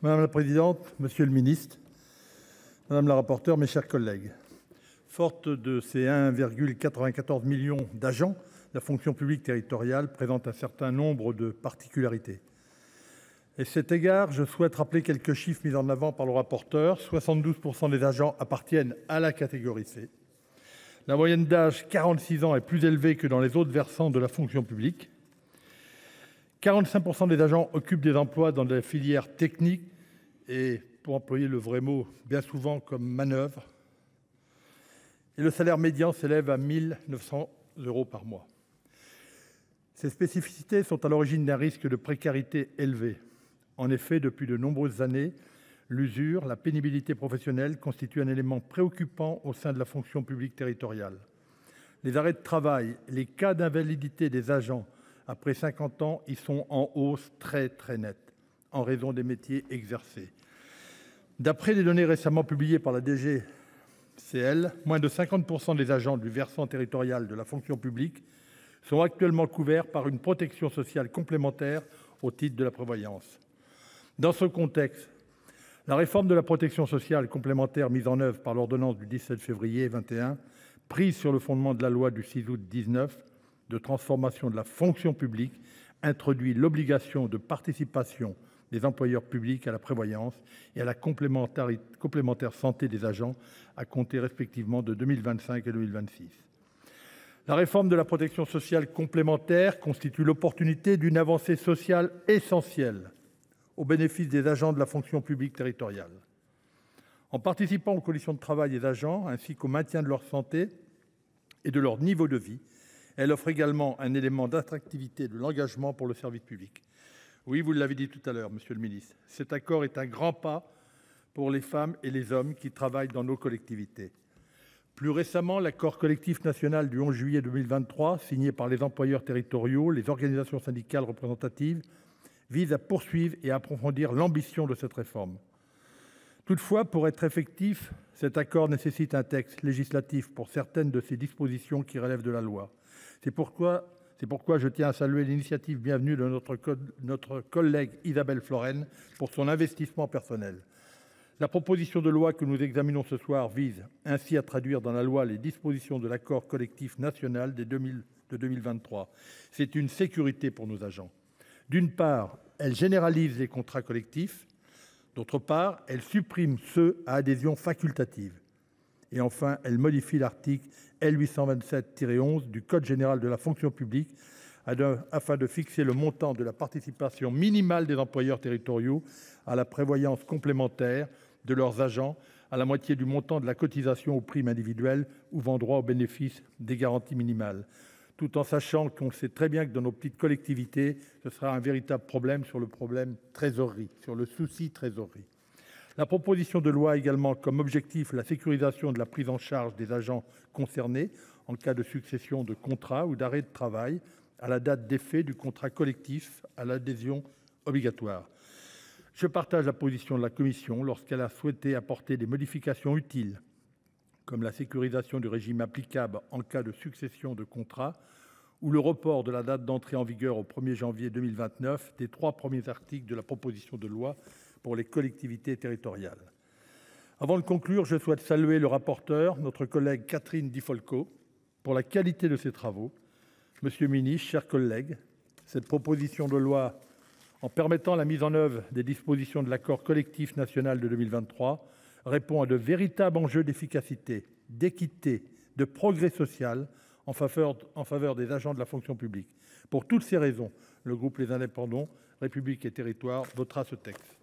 Madame la présidente, monsieur le ministre, madame la rapporteure, mes chers collègues, forte de ses 1,94 million d'agents, la fonction publique territoriale présente un certain nombre de particularités. Et à cet égard, je souhaite rappeler quelques chiffres mis en avant par le rapporteur. 72% des agents appartiennent à la catégorie C. La moyenne d'âge, 46 ans, est plus élevée que dans les autres versants de la fonction publique. 45% des agents occupent des emplois dans des filières techniques et, pour employer le vrai mot, bien souvent comme manœuvre. Et le salaire médian s'élève à 1 900 € par mois. Ces spécificités sont à l'origine d'un risque de précarité élevé. En effet, depuis de nombreuses années, l'usure, la pénibilité professionnelle constituent un élément préoccupant au sein de la fonction publique territoriale. Les arrêts de travail, les cas d'invalidité des agents après 50 ans y sont en hausse très nette, en raison des métiers exercés. D'après les données récemment publiées par la DGCL, moins de 50% des agents du versant territorial de la fonction publique sont actuellement couverts par une protection sociale complémentaire au titre de la prévoyance. Dans ce contexte, la réforme de la protection sociale complémentaire mise en œuvre par l'ordonnance du 17 février 2021, prise sur le fondement de la loi du 6 août 2019 de transformation de la fonction publique, introduit l'obligation de participation des employeurs publics à la prévoyance et à la complémentaire santé des agents à compter respectivement de 2025 et 2026. La réforme de la protection sociale complémentaire constitue l'opportunité d'une avancée sociale essentielle au bénéfice des agents de la fonction publique territoriale. En participant aux conditions de travail des agents ainsi qu'au maintien de leur santé et de leur niveau de vie, elle offre également un élément d'attractivité de l'engagement pour le service public. Oui, vous l'avez dit tout à l'heure, monsieur le ministre, cet accord est un grand pas pour les femmes et les hommes qui travaillent dans nos collectivités. Plus récemment, l'accord collectif national du 11 juillet 2023, signé par les employeurs territoriaux, les organisations syndicales représentatives, vise à poursuivre et à approfondir l'ambition de cette réforme. Toutefois, pour être effectif, cet accord nécessite un texte législatif pour certaines de ses dispositions qui relèvent de la loi. C'est pourquoi je tiens à saluer l'initiative bienvenue de notre collègue Isabelle Florennes pour son investissement personnel. La proposition de loi que nous examinons ce soir vise ainsi à traduire dans la loi les dispositions de l'accord collectif national de 2023. C'est une sécurité pour nos agents. D'une part, elle généralise les contrats collectifs. D'autre part, elle supprime ceux à adhésion facultative. Et enfin, elle modifie l'article L827-11 du Code général de la fonction publique afin de fixer le montant de la participation minimale des employeurs territoriaux à la prévoyance complémentaire de leurs agents à la moitié du montant de la cotisation aux primes individuelles ouvrant droit au bénéfice des garanties minimales. Tout en sachant qu'on sait très bien que dans nos petites collectivités, ce sera un véritable problème sur le problème trésorerie, sur le souci trésorerie. La proposition de loi a également comme objectif la sécurisation de la prise en charge des agents concernés en cas de succession de contrats ou d'arrêt de travail à la date d'effet du contrat collectif à l'adhésion obligatoire. Je partage la position de la Commission lorsqu'elle a souhaité apporter des modifications utiles, comme la sécurisation du régime applicable en cas de succession de contrats ou le report de la date d'entrée en vigueur au 1er janvier 2029 des 3 premiers articles de la proposition de loi pour les collectivités territoriales. Avant de conclure, je souhaite saluer le rapporteur, notre collègue Catherine Di Folco, pour la qualité de ses travaux. Monsieur le ministre, chers collègues, cette proposition de loi, en permettant la mise en œuvre des dispositions de l'accord collectif national de 2023, répond à de véritables enjeux d'efficacité, d'équité, de progrès social en faveur des agents de la fonction publique. Pour toutes ces raisons, le groupe Les Indépendants, République et Territoires votera ce texte.